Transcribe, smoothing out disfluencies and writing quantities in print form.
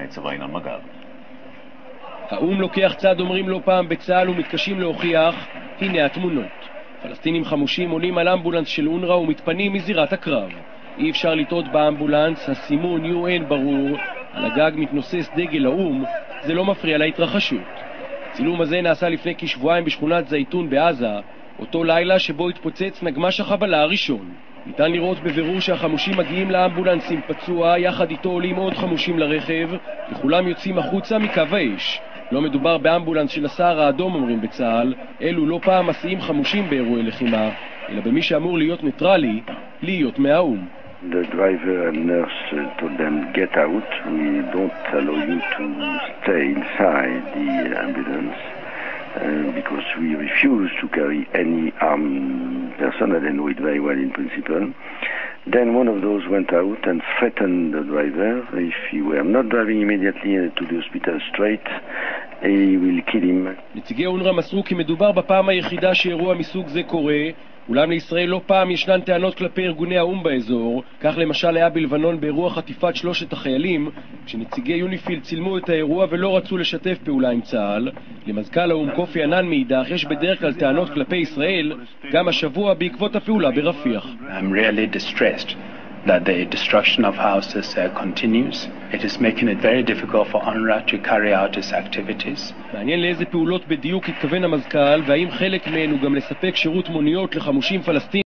מצבא מג"ב. האום לוקח צד, אומרים לא פעם בצה"ל, ומתקשים להוכיח. הנה התמונות. פלסטינים חמושים עולים על אמבולנס של אונר"א ומתפנים מזירת הקרב. אי אפשר לטעות באמבולנס, הסימון UN ברור, על הגג מתנוסס דגל האום, זה לא מפריע להתרחשות. הצילום הזה נעשה לפני כשבועיים בשכונת זייתון בעזה, אותו לילה שבו התפוצץ נגמ"ש החבלה הראשון. ניתן לראות בבירור שהחמושים מגיעים לאמבולנס עם פצוע, יחד איתו עולים עוד חמושים לרכב, וכולם יוצאים החוצה מקו האש. לא מדובר באמבולנס של הסהר האדום, אומרים בצה"ל, אלו לא פעם מסיעים חמושים באירועי לחימה, אלא במי שאמור להיות ניטרלי, להיות מהאום. The driver and nurse told them, get out, we don't allow you to stay inside the ambulance because we refuse to carry any armed person, and they know it very well in principle. Then one of those went out and threatened the driver. If he were not driving immediately to the hospital straight, he will kill him. נציגי אונר"א מסרו כי מדובר בפעם היחידה שאירוע מסוג זה קורה, אולם לישראל לא פעם ישנן טענות כלפי ארגוני האום באזור. כך למשל היה בלבנון באירוע חטיפת 3 החיילים, כשנציגי יוניפיל צילמו את האירוע ולא רצו לשתף פעולה עם צה"ל. למזכ"ל האום קופי ענן מאידך יש בדרך כלל טענות כלפי ישראל, גם השבוע בעקבות הפעולה ברפיח. I'm really distressed that the destruction of houses continues. It is making it very difficult for UNRWA to carry out its activities. מעניין לאיזה פעולות בדיוק התכוון המזכ"ל, והאם חלק מהן הוא גם לספק שירות מוניות לחמושים פלסטינים